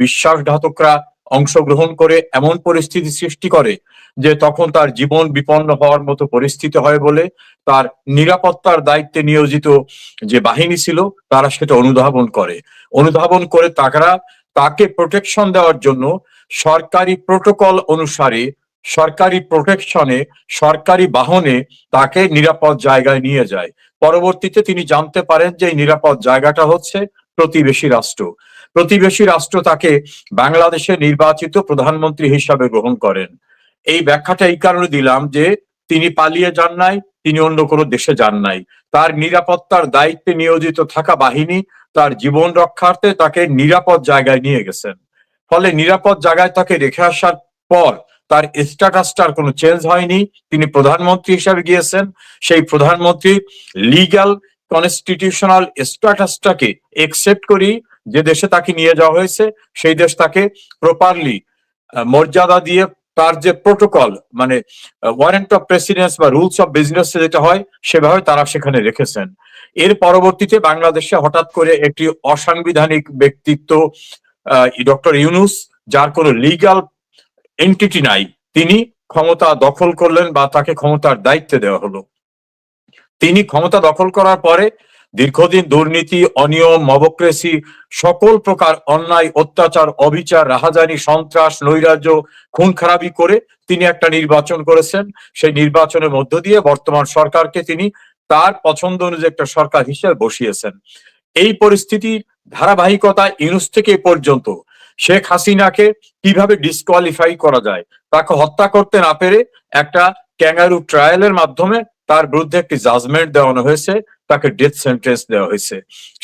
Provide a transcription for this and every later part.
বিশ্বাসঘাতকরা অংশগ্রহণ করে এমন পরিস্থিতি সৃষ্টি করে যে তখন তার জীবন বিপন্ন হওয়ার মতো পরিস্থিতি হয় বলে তার নিরাপত্তার দায়িত্বে নিয়োজিত যে বাহিনী ছিল তারা সেটা অনুধাবন করে তাকে প্রোটেকশন দেওয়ার জন্য সরকারি প্রোটোকল অনুসারে সরকারি প্রোটেকশনে সরকারি বাহনে তাকে নিরাপদ জায়গায় নিয়ে যায়। পরবর্তীতে তিনি জানতে পারেন যে এই নিরাপদ জায়গাটা হচ্ছে প্রতিবেশী রাষ্ট্র তাকে বাংলাদেশে নির্বাচিত প্রধানমন্ত্রী হিসাবে গ্রহণ করেন। এই ব্যাখ্যাটা এই কারণে দিলাম যে তিনি পালিয়ে যান নাই, তিনি অন্য কোনো দেশে যান নাই। তার নিরাপত্তার দায়িত্বে নিয়োজিত থাকা বাহিনী তার জীবন রক্ষার্থে তাকে নিরাপদ জায়গায় নিয়ে গেছেন। ফলে নিরাপদ জায়গায় তাকে রেখে আসার পর তার স্ট্যাটাসটার কোনো চেঞ্জ হয়নি। তিনি প্রধানমন্ত্রী হিসাবে গিয়েছেন। সেই প্রধানমন্ত্রী লিগ্যাল কনস্টিটিউশনাল স্ট্যাটাসটাকে একসেপ্ট করি যে দেশে তাকে নিয়ে যাওয়া হয়েছে সেই দেশ তাকে প্রপারলি মর্যাদা দিয়ে তার যে প্রোটোকল মানে ওয়ারেন্ট অফ প্রেসিডেন্স বা রুলস অফ বিজনেস যেটা হয় সেভাবে তারা সেখানে রেখেছেন। এর পরবর্তীতে বাংলাদেশে হঠাৎ করে একটি অসাংবিধানিক ব্যক্তিত্ব ডক্টর ইউনূস, যার কোনো লিগ্যাল এন্টিটি নাই, তিনি ক্ষমতা দখল করলেন বা তাকে ক্ষমতার দায়িত্ব দেওয়া হলো। তিনি ক্ষমতা দখল করার পরে দীর্ঘদিন দুর্নীতি, অনিয়ম, মবক্রেসি, সকল প্রকার অন্যায়, অত্যাচার, অবিচার, রাহাজানি, সন্ত্রাস, নৈরাজ্য, খুন খারাপি করে তিনি একটা নির্বাচন করেছেন। সেই নির্বাচনের মধ্য দিয়ে বর্তমান সরকারকে তিনি তার পছন্দ অনুযায়ী একটা সরকার হিসেবে বসিয়েছেন। এই পরিস্থিতির ধারাবাহিকতা ইউনূস থেকে পর্যন্ত শেখ হাসিনাকে কিভাবে ডিসকোয়ালিফাই করা যায়, তাকে হত্যা করতে না পেরে একটা ক্যাঙ্গারু ট্রায়ালের মাধ্যমে তার বিরুদ্ধে একটি জাজমেন্ট দেওয়ানো হয়েছে, তাকে ডেথ সেন্টেন্স দেওয়া হয়েছে।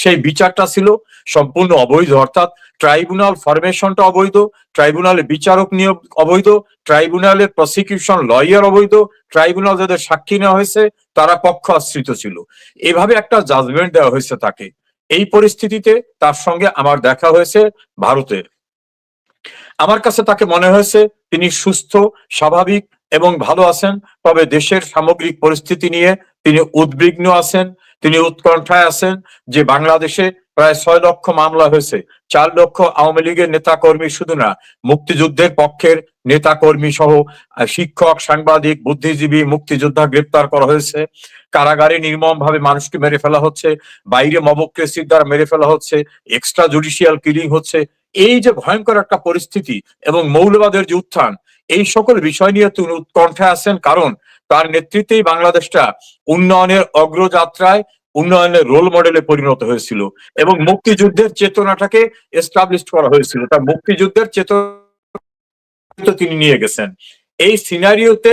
সেই বিচারটা ছিল সম্পূর্ণ অবৈধ, অর্থাৎ ট্রাইব্যুনাল ফরমেশনটা অবৈধ, ট্রাইব্যুনালের বিচারক নিয়োগ অবৈধ, ট্রাইব্যুনালের প্রসিকিউশন লয়ার অবৈধ, ট্রাইব্যুনাল যাদের সাক্ষী নেওয়া হয়েছে তারা পক্ষ আশ্রিত ছিল। এভাবে একটা জাজমেন্ট দেওয়া হয়েছে তাকে। এই পরিস্থিতিতে তার সঙ্গে আমার দেখা হয়েছে ভারতের। আমার কাছে তাকে মনে হয়েছে তিনি সুস্থ, স্বাভাবিক এবং ভালো আছেন, তবে দেশের সামগ্রিক পরিস্থিতি নিয়ে তিনি উদ্বিগ্ন আছেন, তিনি উৎকণ্ঠায় আছেন যে বাংলাদেশে প্রায় 6 লক্ষ মামলা হয়েছে, 4 লক্ষ আওয়ামী লীগের নেতা কর্মী শুধু না, মুক্তিযুদ্ধের পক্ষের নেতা কর্মী সহ শিক্ষক, সাংবাদিক, বুদ্ধিজীবী, মুক্তিযোদ্ধা গ্রেপ্তার করা হয়েছে, কারাগারে নির্মম ভাবে মানুষকে মেরে ফেলা হচ্ছে, বাইরে মবক্রেসির দ্বারা মেরে ফেলা হচ্ছে, এক্সট্রা জুডিশিয়াল কিলিং হচ্ছে। এই যে ভয়ঙ্কর একটা পরিস্থিতি এবং মৌলবাদের যে উত্থান, এই সকল বিষয় নিয়ে তিনি উৎকণ্ঠায় আছেন, কারণ তার নেতৃত্বেই বাংলাদেশটা উন্নয়নের অগ্রযাত্রায় উন্নয়নের রোল মডেলে পরিণত হয়েছিল এবং মুক্তিযুদ্ধের চেতনাটাকে এস্টাবলিশ করা হয়েছিল। তার মুক্তিযুদ্ধের চেতনা তিনি নিয়ে গেছেন। এই সিনারিওতে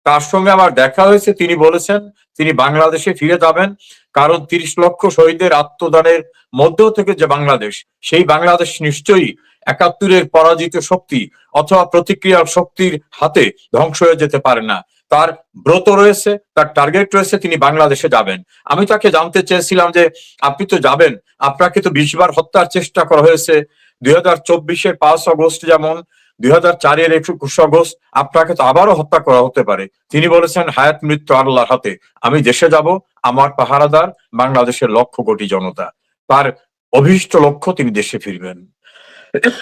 তার সঙ্গে আমার দেখা হয়েছে, তিনি বলেছেন তিনি বাংলাদেশে ফিরে যাবেন, কারণ 30 লক্ষ শহীদের আত্মদানের মধ্য থেকে যে বাংলাদেশ, সেই বাংলাদেশ নিশ্চয়ই 71-এর পরাজিত শক্তি অথবা প্রতিক্রিয়ার শক্তির হাতে ধ্বংস হয়ে যেতে পারে না। তার ব্রত রয়েছে, তার টার্গেট রয়েছে, তিনি বাংলাদেশে যাবেন। আমি তাকে জানতে চেয়েছিলাম যে আপনি তো যাবেন, আপনাকে তো 20 বার হত্যার চেষ্টা করা হয়েছে, 2024-এর 5 আগস্ট যেমন, 2004-এর 21 আগস্ট, আপনাকে তো আবারও হত্যা করা হতে পারে। তিনি বলেছেন হায়াত মৃত্যু আল্লাহর হাতে, আমি দেশে যাব, আমার পাহারাদার বাংলাদেশের লক্ষ কোটি জনতা। তার অভীষ্ট লক্ষ্য তিনি দেশে ফিরবেন।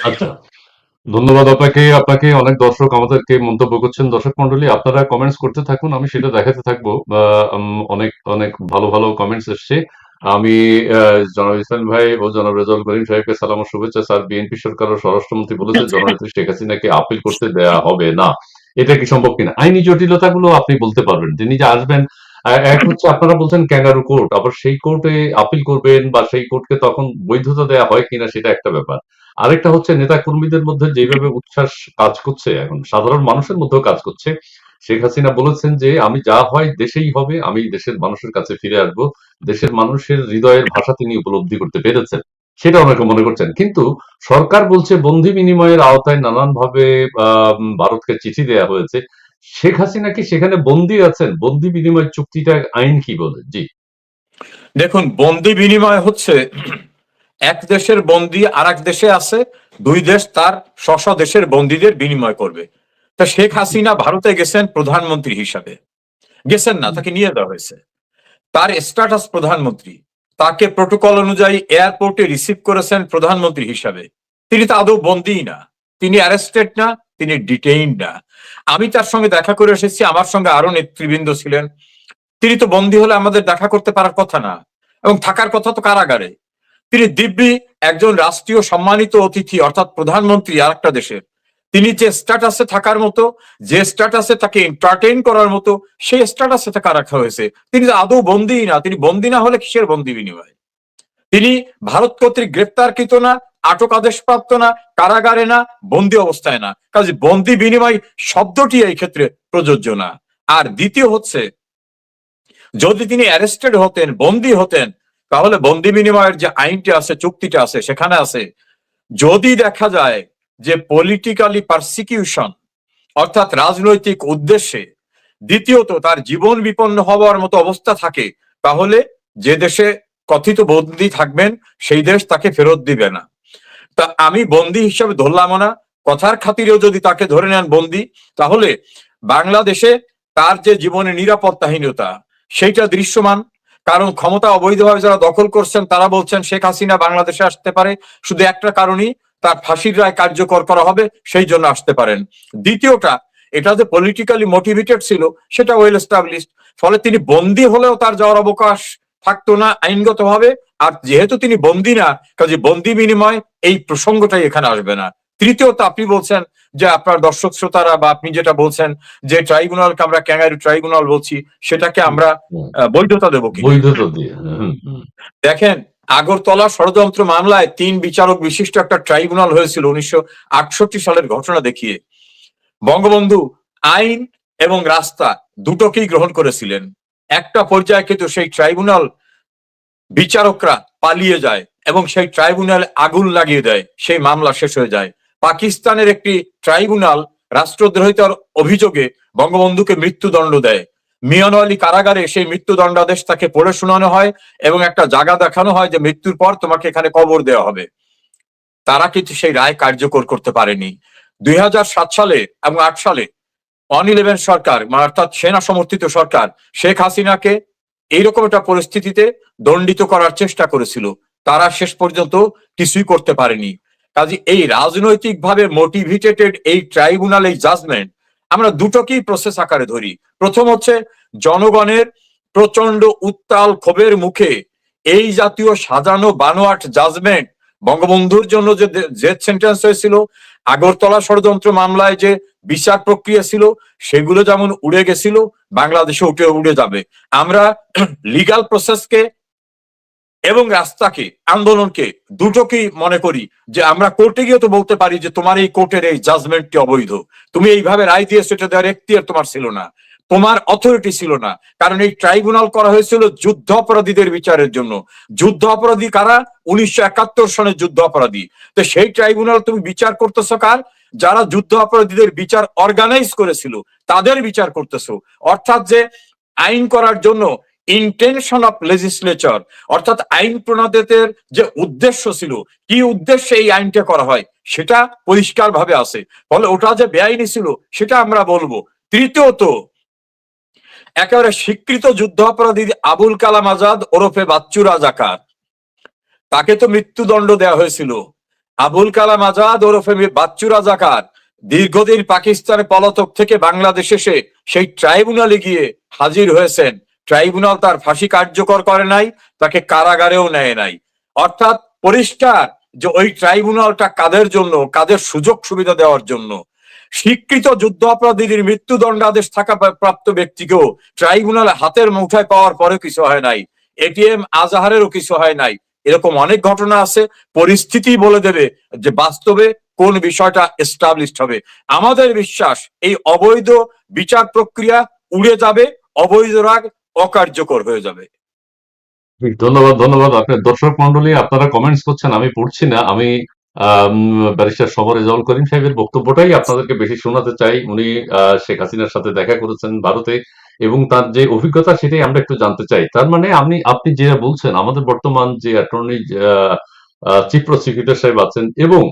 আচ্ছা, ধন্যবাদ আপনাকে। আপনাকে অনেক দর্শক আমাদেরকে মন্তব্য করছেন। দর্শক মন্ডলী, আপনারা কমেন্টস করতে থাকুন, আমি সেটা দেখাতে থাকবো। অনেক অনেক ভালো ভালো কমেন্টস এসছে। আমি জনাব ইসলাম ভাই ও জনাব রেজাউল করিম সাহেবকে সালাম ও শুভেচ্ছা। স্যার, বিএনপি সরকার ও স্বরাষ্ট্রমন্ত্রী বলেছে জননেত্রী শেখ হাসিনাকে আপিল করতে দেয়া হবে না, এটা কি সম্ভব কিনা? আইনি জটিলতাগুলো আপনি বলতে পারবেন, তিনি যে আসবেন। এক হচ্ছে আপনারা বলছেন ক্যাঙ্গারু কোর্ট, আবার সেই কোর্টে আপিল করবেন বা সেই কোর্টকে তখন বৈধতা দেয়া হয় কিনা সেটা একটা ব্যাপার। আরেকটা হচ্ছে নেতা কর্মীদের মধ্যে যেভাবে উচ্ছ্বাস কাজ করছে, এখন সাধারণ মানুষের মধ্যেও কাজ করছে। শেখ হাসিনা বলেছেন যে আমি যা হয় দেশেই হবে, আমি দেশের মানুষের কাছে ফিরে আসব। দেশের মানুষের হৃদয়ের ভাষা তিনি উপলব্ধি করতে পেরেছেন, সেটা অনেকে মনে করছেন। কিন্তু সরকার বলছে বন্দি বিনিময়ের আওতায় নানানভাবে ভারতকে চিঠি দেয়া হয়েছে। শেখ হাসিনা কি সেখানে বন্দী আছেন? বন্দি বিনিময় চুক্তিটা আইন কি বলে? জি, দেখুন, বন্দি বিনিময় হচ্ছে এক দেশের বন্দি আর এক দেশে আছে, দুই দেশ তার স্ব দেশের বন্দীদের বিনিময় করবে। তা শেখ হাসিনা ভারতে গেছেন প্রধানমন্ত্রী হিসাবে, গেছেন না, তাকে নিয়ে যাওয়া হয়েছে। তার স্ট্যাটাস প্রধানমন্ত্রী, তাকে প্রোটোকল অনুযায়ী এয়ারপোর্টে রিসিভ করেছেন প্রধানমন্ত্রী হিসাবে, তিনি তো আদৌ বন্দী না, তিনি অ্যারেস্টেড না, তিনি ডিটেইনড না। আমি তার সঙ্গে দেখা করে এসেছি, আমার সঙ্গে আরো নেতৃবৃন্দ ছিলেন। তিনি তো বন্দী হলে আমাদের দেখা করতে পারার কথা না, এবং থাকার কথা তো কারাগারে। তিনি দিব্যি একজন রাষ্ট্রীয় সম্মানিত অতিথি, অর্থাৎ প্রধানমন্ত্রী আর একটা দেশের। তিনি যে স্ট্যাটাসে থাকার মতো, যে স্ট্যাটাসে তাকে এন্টারটেইন করার মতো, সেই স্ট্যাটাসে তাকে রাখা হয়েছে। তিনি তো আদৌ বন্দী না। তিনি বন্দী না হলে কিসের বন্দী বিনিময়? তিনি ভারত কর্তৃক গ্রেপ্তারকৃত না, আটক আদেশপ্রাপ্ত না, কারাগারে না, বন্দী অবস্থায় না। কাজে বন্দী বিনিময় শব্দটি এই ক্ষেত্রে প্রযোজ্য না। আর দ্বিতীয় হচ্ছে, যদি তিনি অ্যারেস্টেড হতেন, বন্দী হতেন, তাহলে বন্দী বিনিময়ের যে আইনটি আছে, চুক্তিটা আছে, সেখানে আছে যদি দেখা যায় যে পলিটিক্যালি পারসিকিউশন, অর্থাৎ রাজনৈতিক উদ্দেশ্যে, দ্বিতীয়ত তার জীবন বিপন্ন হওয়ার মতো অবস্থা থাকে, তাহলে যে দেশে কথিত বন্দী থাকবেন সেই দেশ তাকে ফেরত দিবে না। তা আমি বন্দী হিসেবে ধরলাম না, কথার খাতিরেও যদি তাকে ধরে নেন বন্দী, তাহলে বাংলাদেশে তার যে জীবনের নিরাপত্তাহীনতা সেইটা দৃশ্যমান। কারণ ক্ষমতা অবৈধভাবে যারা দখল করছেন তারা বলছেন শেখ হাসিনা বাংলাদেশে আসতে পারে শুধু একটা কারণেই, তার ফাঁসির রায় কার্যকর করা হবে, সেই জন্য আসতে পারেন। দ্বিতীয়টা, এটা যে পলিটিক্যালি মোটিভেটেড ছিল সেটা ওয়েল এস্টাবলিশড। ফলে তিনি বন্দী হলেও তার যাওয়ার অবকাশ থাকতো না আইনগতভাবে। আর যেহেতু তিনি বন্দী না, কাজে বন্দী বিনিময় এই প্রসঙ্গটাই এখানে আসবে না। তৃতীয়ত, আপনি বলছেন যে আপনার দর্শক শ্রোতারা বা আপনি যেটা বলছেন যে ট্রাইব্যুনালকে আমরা ক্যাঙ্গারু ট্রাইব্যুনাল বলছি, সেটাকে আমরা বৈধতা দেবো কি? বৈধতা দিয়ে দেখেন, আগরতলা ষড়যন্ত্র মামলায় 3 বিচারক বিশিষ্ট একটা ট্রাইব্যুনাল হয়েছিল 1968 সালের ঘটনা দেখিয়ে। বঙ্গবন্ধু আইন এবং রাস্তা দুটোকেই গ্রহণ করেছিলেন। একটা পর্যায়ে কিন্তু সেই ট্রাইব্যুনাল বিচারকরা পালিয়ে যায় এবং সেই ট্রাইব্যুনাল আগুন লাগিয়ে দেয়, সেই মামলা শেষ হয়ে যায়। পাকিস্তানের একটি ট্রাইব্যুনাল রাষ্ট্রদ্রোহিতার অভিযোগে বঙ্গবন্ধুকে মৃত্যুদণ্ড দেয়। মিয়ানওয়ালী কারাগারে সেই মৃত্যুদণ্ডাদেশ তাকে পড়ে শোনানো হয় এবং একটা জায়গা দেখানো হয় যে মৃত্যুর পর তোমাকে এখানে কবর দেওয়া হবে। তারা কিন্তু সেই রায় কার্যকর করতে পারেনি। 2007 সালে এবং 8 সালে অন-11 সরকার, অর্থাৎ সেনা সমর্থিত সরকার, শেখ হাসিনাকে এইরকম একটা পরিস্থিতিতে দণ্ডিত করার চেষ্টা করেছিল। তারা শেষ পর্যন্ত কিছুই করতে পারেনি। কাজে এই রাজনৈতিক ভাবে মোটিভেটেড এই ট্রাইব্যুনাল, এই জাজমেন্ট আমরা দুটোকেই প্রসেস আকারে ধরি। প্রথম হচ্ছে জনগণের প্রচন্ড উত্তাল ক্ষোভের মুখে এই জাতীয় সাজানো বানোয়াট জাজমেন্ট, বঙ্গবন্ধুর জন্য যে ডেথ সেন্টেন্স হয়েছিল, আগরতলা ষড়যন্ত্র মামলায় যে বিচার প্রক্রিয়া ছিল, সেগুলো যেমন উড়ে গেছিল, বাংলাদেশে উড়ে যাবে। আমরা লিগাল প্রসেসকে এবং রাস্তাকে, আন্দোলনকে, দুটোকেই মনে করি যে আমরা কোর্টে গিয়ে তো বলতে পারি যে তোমার এই কোর্টের এই জাজমেন্টটি অবৈধ, তুমি এইভাবে রায় দিয়েছো, এটা দেওয়ার এখতিয়ার তোমার ছিল না, তোমার অথরিটি ছিল না। কারণ এই ট্রাইব্যুনাল করা হয়েছিল যুদ্ধ অপরাধীদের বিচারের জন্য। যুদ্ধ অপরাধী কারা? 1971 সনের যুদ্ধ অপরাধী। তো সেই ট্রাইব্যুনাল তুমি বিচার করতেছো কার? যারা যুদ্ধ অপরাধীদের বিচার অর্গানাইজ করেছিল তাদের বিচার করতেছো। অর্থাৎ যে আইন করার জন্য ইন্টেনশন অফ লেজিসলেচার, অর্থাৎ আইন প্রণেতাদের যে উদ্দেশ্য ছিল, কি উদ্দেশ্যে এই আইনটা করা হয়, সেটা পরিষ্কার ভাবে আছে। ফলে ওটা যে বেআইনি ছিল সেটা আমরা বলবো। তৃতীয়ত, একেবারে স্বীকৃত যুদ্ধ অপরাধী আবুল কালাম আজাদ ওরফে বাচ্চু রাজাকার, তাকে তো মৃত্যুদণ্ড দেওয়া হয়েছিল। আবুল কালাম আজাদ ওরফে বাচ্চু রাজাকার দীর্ঘদিন পাকিস্তানের পলাতক থেকে বাংলাদেশে এসে সেই ট্রাইব্যুনালে গিয়ে হাজির হয়েছেন। ট্রাইব্যুনাল তার ফাঁসি কার্যকর করে নাই, তাকে কারাগারেও নেয় নাই। অর্থাৎ পরিষ্কার যে ওই ট্রাইব্যুনালটা কাদের জন্য, কাদের সুযোগ সুবিধা দেওয়ার জন্য। স্বীকৃত যুদ্ধ অপরাধীদের মৃত্যুদণ্ডাদেশ থাকা প্রাপ্ত ব্যক্তিকেও ট্রাইব্যুনালে হাতের মুঠায় পাওয়ার পরে কিছু হয় নাই, এটিএম আজাহারেরও কিছু হয় নাই। এরকম অনেক ঘটনা আছে। পরিস্থিতি বলে দেবে যে বাস্তবে কোন বিষয়টা এস্টাবলিশড হবে। আমাদের বিশ্বাস এই অবৈধ বিচার প্রক্রিয়া উড়ে যাবে, অবৈধ রাগ অকার্যকর হয়ে যাবে। ধন্যবাদ, ধন্যবাদ। আপনার দর্শক মন্ডলী আপনারা কমেন্টস করছেন, আমি পড়ছি না। আমি ব্যারিস্টার সমর রেজাউল করিম সাহেবের বক্তব্যটাই আপনাদেরকে বেশি শোনাতে চাই। উনি শেখ হাসিনার সাথে দেখা করেছেন ভারতে এবং তার যে অভিজ্ঞতা সেটাই আমরা একটু জানতে চাই। তার মানে আপনি যেটা বলছেন, আমাদের বর্তমান যে অ্যাটর্নি চিফ প্রসিকিউটর সাহেব আছেন এবং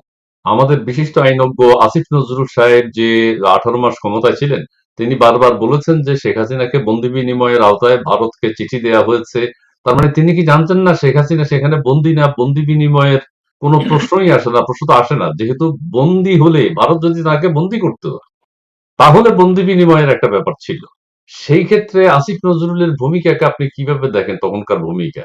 আমাদের বিশিষ্ট আইনজ্ঞ আসিফ নজরুল সাহেব যে 18 মাস ক্ষমতায় ছিলেন, তিনি বারবার বলেছেন যে শেখ হাসিনাকে বন্দি বিনিময়ের আওতায় ভারতকে চিঠি দেওয়া হয়েছে। তার মানে তিনি কি জানতেন না শেখ হাসিনা সেখানে বন্দী না, বন্দি বিনিময়ের কোনো প্রশ্নই আসে না, প্রশ্ন তো আসে না। যেহেতু বন্দী হলে ভারত যদি তাকে বন্দী করত, তাহলে বন্দী বিনিময়ের একটা ব্যাপার ছিল। সেই ক্ষেত্রে আসিফ নজরুলের ভূমিকাকে আপনি কিভাবে দেখেন, তখনকার ভূমিকা?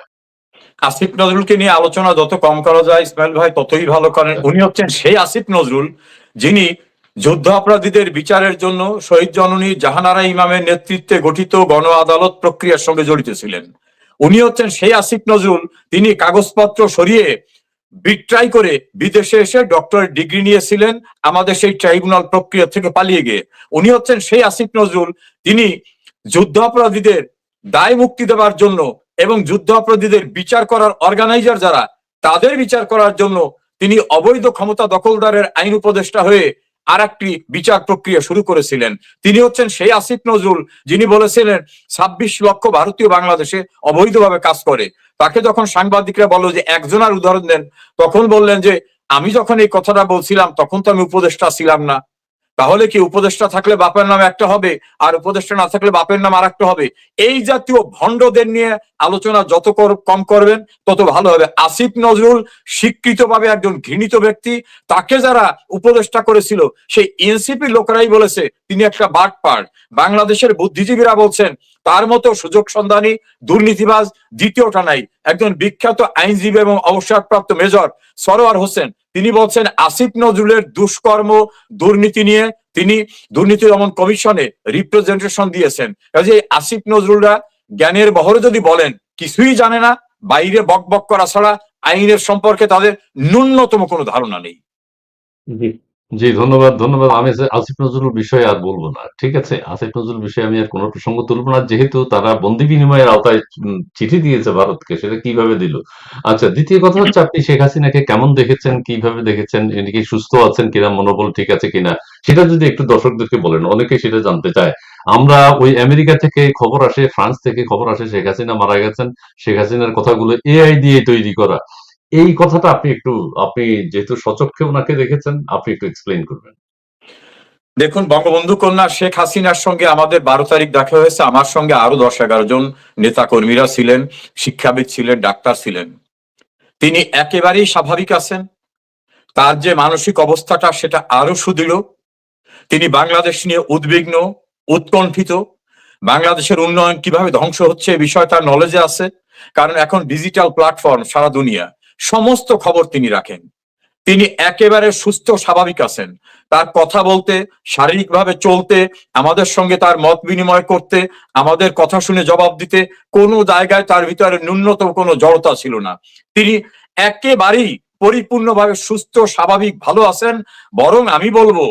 আসিফ নজরুলকে নিয়ে আলোচনা যত কম করা যায় ইসমাইল ভাই ততই ভালো করেন। আচ্ছা, উনি হচ্ছেন সেই আসিফ নজরুল যিনি যুদ্ধ অপরাধীদের বিচারের জন্য শহীদ জননী জাহানারা ইমামের নেতৃত্বে গঠিত গণ আদালত প্রক্রিয়ার সঙ্গে জড়িত ছিলেন। উনি হচ্ছেন সেই আসিফ নজরুল তিনি কাগজপত্র সরিয়ে বিট্রাই করে বিদেশে এসে ডক্টরেট ডিগ্রি নিয়েছিলেন আমাদের সেই ট্রাইব্যুনাল প্রক্রিয়া থেকে পালিয়ে গিয়ে। উনি হচ্ছেন সেই আসিফ নজরুল তিনি যুদ্ধ অপরাধীদের দায় মুক্তি দেওয়ার জন্য এবং যুদ্ধ অপরাধীদের বিচার করার অর্গানাইজার যারা তাদের বিচার করার জন্য তিনি অবৈধ ক্ষমতা দখলদারের আইন উপদেষ্টা হয়ে আর একটি বিচার প্রক্রিয়া শুরু করেছিলেন। তিনি হচ্ছেন সেই আসিফ নজরুল যিনি বলেছিলেন ২৬ লক্ষ ভারতীয় বাংলাদেশে অবৈধভাবে কাজ করে। তাকে যখন সাংবাদিকরা বলল যে একজনের উদাহরণ দেন, তখন বললেন যে আমি যখন এই কথাটা বলছিলাম তখন তো আমি উপদেষ্টা ছিলাম না। তাহলে কি উপদেষ্টা থাকলে বাপের নাম একটা হবে আর উপদেষ্টা না থাকলে বাপের নাম আর একটা হবে? এই জাতীয় ভণ্ডদের নিয়ে আলোচনা যত কম করবেন তত ভালো হবে। আসিফ নজরুল স্বীকৃতভাবে একজন ঘৃণিত ব্যক্তি। তাকে যারা উপদেষ্টা করেছিল সেই এনসিপি লোকেরাই বলেছে তিনি একটা বাটপার। বাংলাদেশের বুদ্ধিজীবীরা বলছেন তার মতো সুযোগ সন্ধানী দুর্নীতিবাজ দ্বিতীয়টা নাই। একজন বিখ্যাত আইনজীবী এবং অবসরপ্রাপ্ত মেজর সরোয়ার হোসেন তিনি বলছেন আসিফ নজরুলের দুষ্কর্ম দুর্নীতি নিয়ে তিনি দুর্নীতি দমন কমিশনে রিপ্রেজেন্টেশন দিয়েছেন। কাজে আসিফ নজরুলরা জ্ঞানের বহরে যদি বলেন কিছুই জানে না, বাইরে বকবক করা ছাড়া আইনের সম্পর্কে তাদের ন্যূনতম কোনো ধারণা নেই। জি। জি, ধন্যবাদ, ধন্যবাদ। আমি আসিফ নজরুল বিষয়ে আর বলব না। ঠিক আছে? আসিফ নজরুল বিষয়ে আমি আর কোন প্রসঙ্গ তুলব না। যেহেতু তারা বন্দি বিনিময়ের আওতায় চিঠি দিয়েছে ভারতকে, সেটা কিভাবে দিল? আচ্ছা, দ্বিতীয় কথা হচ্ছে আপনি শেখ হাসিনাকে কেমন দেখেছেন, কিভাবে দেখেছেন? ইনি কি সুস্থ আছেন কিনা, মনোবল ঠিক আছে কিনা? সেটা যদি একটু দর্শকদেরকে বলেন। অনেকেই সেটা জানতে চায়। আমরা ওই আমেরিকা থেকে খবর আসে, ফ্রান্স থেকে খবর আসে শেখ হাসিনা মারা গেছেন। শেখ হাসিনার কথাগুলো এআই দিয়ে তৈরি করা। এই কথাটা আপনি যেহেতু স্বচক্ষে উনাকে দেখেছেন, আপনি একটু এক্সপ্লেইন করবেন। দেখুন, বঙ্গবন্ধু কন্যা শেখ হাসিনার সঙ্গে আমাদের 12 তারিখ দেখা হয়েছে। আমার সঙ্গে আরো 10-11 জন নেতা কর্মীরা ছিলেন, শিক্ষাবিদ ছিলেন, ডাক্তার ছিলেন। তিনি একেবারেই স্বাভাবিক আছেন। তার যে মানসিক অবস্থাটা সেটা আরো সুদৃঢ়। তিনি বাংলাদেশ নিয়ে উদ্বিগ্ন, উৎকণ্ঠিত। বাংলাদেশের উন্নয়ন কিভাবে ধ্বংস হচ্ছে এই বিষয়ে তার নলেজে আছে। কারণ এখন ডিজিটাল প্ল্যাটফর্ম সারা দুনিয়া, সমস্ত খবর তিনি রাখেন। তিনি একেবারে সুস্থ স্বাভাবিক আছেন। তার কথা বলতে, শারীরিকভাবে চলতে, আমাদের সঙ্গে তার মত বিনিময় করতে, আমাদের কথা শুনে জবাব দিতে কোনো জায়গায় তার ভিতরে ন্যূনতম কোনো জড়তা ছিল না। তিনি একেবারেই পরিপূর্ণভাবে সুস্থ স্বাভাবিক ভালো আছেন। বরং আমি বলবো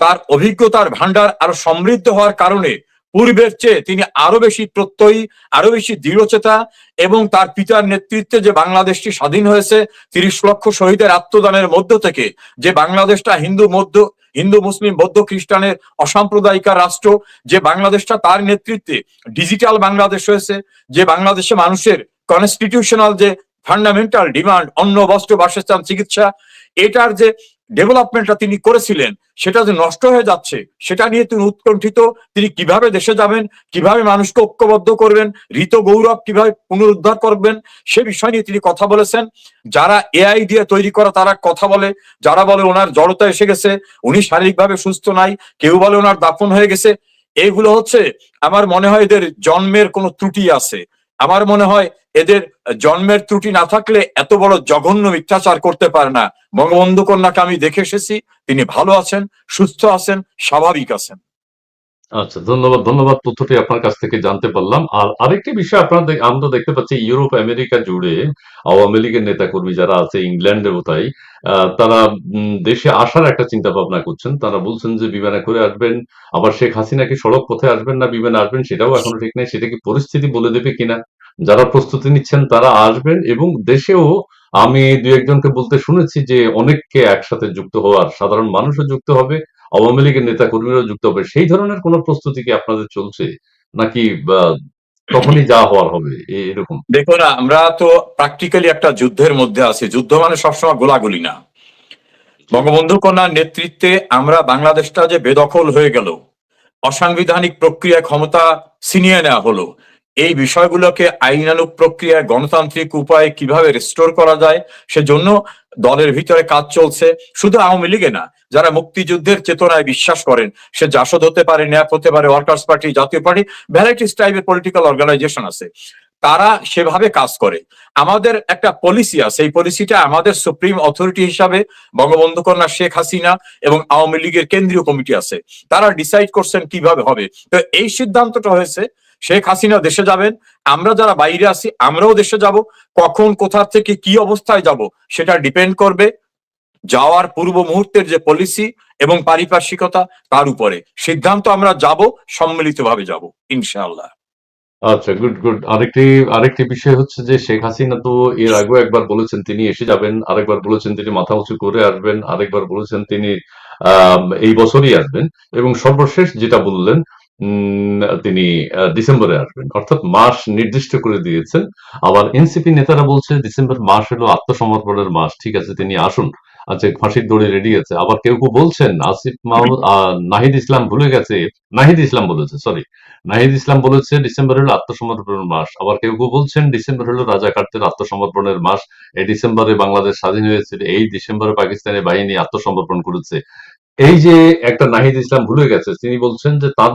তার অভিজ্ঞতার ভান্ডার আরো সমৃদ্ধ হওয়ার কারণে পূর্বের চেয়ে তিনি আরো বেশি প্রত্যয়ী, আরো বেশি দৃঢ়চেতা এবং তার পিতার নেতৃত্বে যে বাংলাদেশটি স্বাধীন হয়েছে ৩০ লক্ষ শহীদের আত্মদানের মধ্য থেকে, যে বাংলাদেশটা হিন্দু মুসলিম বৌদ্ধ খ্রিস্টানের অসাম্প্রদায়িক রাষ্ট্র, যে বাংলাদেশটা তার নেতৃত্বে ডিজিটাল বাংলাদেশ হয়েছে, যে বাংলাদেশে মানুষের কনস্টিটিউশনাল যে ফান্ডামেন্টাল ডিমান্ড অন্ন বস্ত্র বাসস্থান চিকিৎসা এটার যে ডেভেলপমেন্টটা তিনি করেছিলেন সেটা যে নষ্ট হয়ে যাচ্ছে সেটা নিয়ে তিনি উৎকণ্ঠিত। তিনি কিভাবে দেশে যাবেন, কিভাবে মানুষকে ঐক্যবদ্ধ করবেন, ঋত গৌরব কিভাবে পুনরুদ্ধার করবেন সে বিষয় নিয়ে তিনি কথা বলেছেন। যারা এআই দিয়ে তৈরি করা তারা কথা বলে, যারা বলে ওনার জড়তা এসে গেছে, উনি শারীরিকভাবে সুস্থ নাই, কেউ বলে ওনার দাফন হয়ে গেছে, এইগুলো হচ্ছে আমার মনে হয় এদের জন্মের কোনো ত্রুটি আছে। আমার মনে হয় এদের জন্মের ত্রুটি না থাকলে এত বড় জঘন্য মিথ্যাচার করতে পারে না। বঙ্গবন্ধু কন্যাকে আমি দেখে এসেছি, তিনি ভালো আছেন, সুস্থ আছেন, স্বাভাবিক আছেন। আচ্ছা, ধন্যবাদ, ধন্যবাদ। তথ্যটি আপনার কাছ থেকে জানতে পারলাম। আর আরেকটি বিষয় আমরা দেখতে পাচ্ছি ইউরোপ, আমেরিকা জুড়ে আওয়ামী লীগের নেতাকর্মী যারা আছে, ইংল্যান্ডেও তাই, তারা দেশে আসার একটা চিন্তা ভাবনা করছেন। তারা বলছেন যে বিমানে করে আসবেন। আবার শেখ হাসিনা কি সড়ক পথে আসবেন না বিমানে আসবেন সেটাও এখনো ঠিক নাই। সেটা কি পরিস্থিতি বলে দেবে কিনা। যারা প্রস্তুতি নিচ্ছেন তারা আসবেন এবং দেশেও আমি ২-১ জনকে বলতে শুনেছি যে অনেককে একসাথে যুক্ত হওয়ার, সাধারণ মানুষও যুক্ত হবে, আওয়ামী লীগের নেতা কর্মীরাও যুক্ত হবে। সেই ধরনের কোন প্রস্তুতি কি আপনাদের চলছে? নাকি তখনই যা হওয়ার হবে এরকম? দেখুন, আমরা তো প্র্যাকটিক্যালি একটা যুদ্ধের মধ্যে আছি। যুদ্ধ মানে সবসময় গোলাগুলি না। জি, বঙ্গবন্ধু কন্যার নেতৃত্বে আমরা বাংলাদেশটা যে বেদখল হয়ে গেল, অসাংবিধানিক প্রক্রিয়ায় ক্ষমতা ছিনিয়ে নেওয়া হলো, এই বিষয়গুলোকে আইনানুগ প্রক্রিয়ায় গণতান্ত্রিক উপায়ে কিভাবে রেস্টোর করা যায় সেজন্য দলের ভিতরে কাজ চলছে। শুধু আওয়ামী লীগে না, যারা মুক্তিযুদ্ধের চেতনায় বিশ্বাস করেন, সে জাসদ হতে পারে, ন্যাপ হতে পারে, ওয়ার্কার্স পার্টি, জাতীয় পার্টি, ভ্যারাইটিস টাইপের পলিটিক্যাল অর্গানাইজেশন আছে, তারা সেভাবে কাজ করে। আমাদের একটা পলিসি আছে, এই পলিসিটা আমাদের সুপ্রিম অথরিটি হিসাবে বঙ্গবন্ধু কন্যা শেখ হাসিনা এবং আওয়ামী লীগের কেন্দ্রীয় কমিটি আছে, তারা ডিসাইড করছেন কিভাবে হবে। তো এই সিদ্ধান্তটা হয়েছে শেখ হাসিনা দেশে যাবেন, আমরা যারা বাইরে আছি আমরাও দেশে যাব। কখন, কোথা থেকে, কি অবস্থায় যাব সেটা ডিপেন্ড করবে যাওয়ার পূর্ব মুহূর্তের যে পলিসি এবং পারিপার্শ্বিকতা, তার উপরে সিদ্ধান্ত আমরা যাব, সম্মিলিতভাবে যাব ইনশাআল্লাহ। আচ্ছা, গুড গুড। আরেকটি বিষয় হচ্ছে যে শেখ হাসিনা তো এর আগেও একবার বলেছেন তিনি এসে যাবেন, আরেকবার বলেছেন তিনি মাথা উঁচু করে আসবেন, আরেকবার বলেছেন তিনি এই বছরই আসবেন, এবং সর্বশেষ যেটা বললেন তিনি ডিসেম্বরে আসবেন, অর্থাৎ মাস নির্দিষ্ট করে দিয়েছেন। আবার এনসিপি নেতারা বলছে ডিসেম্বর মাস হলো আত্মসমর্পণের মাস, ঠিক আছে তিনি আসুন, আচ্ছা ফাঁসির দড়ি রেডি আছে। আবার কেউ কেউ বলছেন আসিফ মাহমুদ নাহিদ ইসলাম ভুলে গেছে, নাহিদ ইসলাম বলেছে, সরি, নাহিদ ইসলাম বলেছে ডিসেম্বর হলো আত্মসমর্পণের মাস। আবার কেউ কেউ বলছেন ডিসেম্বর হলো রাজাকারদের আত্মসমর্পণের মাস, এই ডিসেম্বরে বাংলাদেশ স্বাধীন হয়েছে, এই ডিসেম্বরে পাকিস্তানি বাহিনী আত্মসমর্পণ করেছে। এই যে একটা নাহিদ ইসলাম ভুলে গেছে, তিনি বলছেন যে তাদের